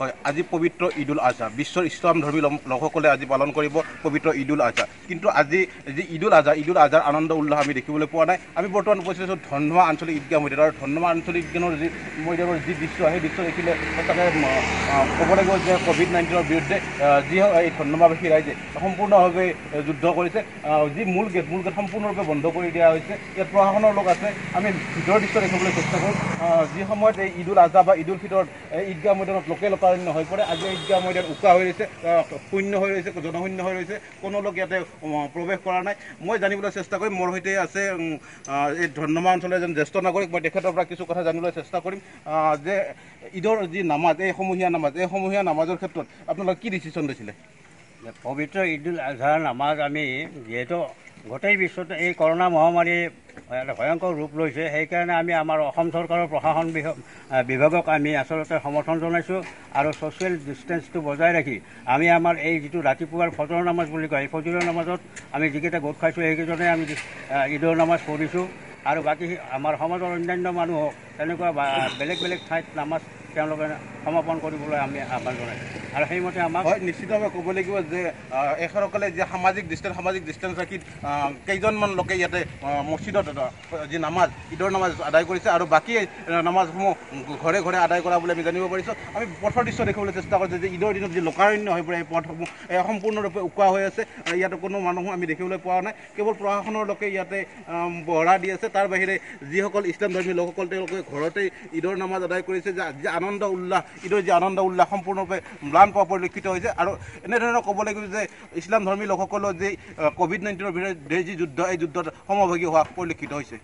হয় আজি পবিত্ৰ ঈদুল আজহা বিশ্বৰ ইছলাম ধৰ্মী লোকসকলে আজি পালন কৰিব পবিত্ৰ ঈদুল আজহা কিন্তু আজি যি ঈদুল আজহাৰ আনন্দ উল্লাস আমি দেখিবলৈ পোৱা নাই আমি বৰ্তমান উপস্থিত আছোঁ ধনমা আঞ্চলিক ঈদগাহ মৈদানত আৰু ধনমা আঞ্চলিক ঈদগাহৰ যি মৈদানৰ যি দৃশ্য সেই দৃশ্য দেখিলে তাকে ক'ব লাগিব যে COVID-19 বিৰুদ্ধে যি এই ধনমাবাসী ৰাইজে সম্পূৰ্ণভাৱে যুদ্ধ কৰিছে যি মূল গেট সম্পূৰ্ণৰূপে বন্ধ কৰি দিয়া হৈছে ইয়াত প্ৰশাসনৰ লোক আছে আমি ভিতৰৰ দৃশ্য দেখিবলৈ চেষ্টা কৰোঁ যি সময়ত এই ঈদুল আজহা বা ঈদুল ফিতৰত ঈদগাহ মৈদানত লোকে লোকাৰণ্য হৈ পৰে আজি ঈদগাহ মৈদান উকা হৈ ৰৈছে শূন্য হৈ ৰৈছে জনশূন্য হৈ ৰৈছে কোনো লোক ইয়াতে প্ৰৱেশ কৰা নাই মই জানিবলৈ চেষ্টা কৰিম মোৰ সৈতে আছে এই ধনমা অঞ্চলৰ এজন জ্যেষ্ঠ নাগৰিক মই তেখেতৰ পৰা কিছু কথা জানিবলৈ চেষ্টা কৰিম যে ঈদৰ যি নামাজ এই সমূহীয়া নামাজৰ ক্ষেত্ৰত আপোনালোকে কি ডিচিশ্যন লৈছিলে পবিত্ৰ ঈদুল আজহাৰ নামাজ আমি যিহেতু গোটেই বিশ্বত এই কৰোণা মহামাৰী ভয়ংকৰ ৰূপ লৈছে সেইকাৰণে আমি আমাৰ অসম চৰকাৰৰ প্ৰশাসন বিভাগক আমি আচলতে সমৰ্থন জনাইছোঁ আৰু ছ'চিয়েল ডিষ্টেঞ্চটো বজাই ৰাখি আমি আমাৰ এই যিটো ৰাতিপুৱাৰ ফজৰ নামাজ বুলি কয় এই ফজৰৰ নামাজত আমি যিকেইটা গোট খাইছোঁ সেইকেইজনে আমি ঈদৰ নামাজ পঢ়িছোঁ আৰু বাকী আমাৰ সমাজৰ অন্যান্য মানুহক তেনেকুৱা বেলেগ ঠাইত নামাজ তেওঁলোকে সমাপন কৰিবলৈ আমি আহ্বান জনাইছোঁ আৰু সেইমতে আমাক হয় নিশ্চিতভাৱে ক'ব লাগিব যে এখেতসকলে যে সামাজিক ডিষ্টেঞ্চ ৰাখি কেইজনমান লোকে ইয়াতে মছজিদত যি ঈদৰ নামাজ আদায় কৰিছে আৰু বাকী নামাজসমূহ ঘৰে ঘৰে আদায় কৰা বুলি আমি জানিব পাৰিছোঁ আমি পথৰ দৃশ্য দেখিবলৈ চেষ্টা কৰিছোঁ যে ঈদৰ দিনত যি লোকাৰণ্য হৈ পৰে এই পথসমূহ সম্পূৰ্ণৰূপে উকা হৈ আছে ইয়াতে কোনো মানুহ আমি দেখিবলৈ পোৱা নাই কেৱল প্ৰশাসনৰ লোকে ইয়াতে পহৰা দি আছে তাৰ বাহিৰে যিসকল ইছলাম ধৰ্মী লোকসকল তেওঁলোকে ঘৰতেই ঈদৰ নামাজ আদায় কৰিছে যে ঈদৰ যি আনন্দ উল্লাস সম্পূৰ্ণৰূপে ম্লান পোৱা পৰিলক্ষিত হৈছে আৰু এনেধৰণৰ ক'ব লাগিব যে ইছলাম ধৰ্মী লোকসকলৰ যি COVID-19 বিৰুদ্ধে যি যুদ্ধ এই যুদ্ধত সমভাগী হোৱা পৰিলক্ষিত হৈছে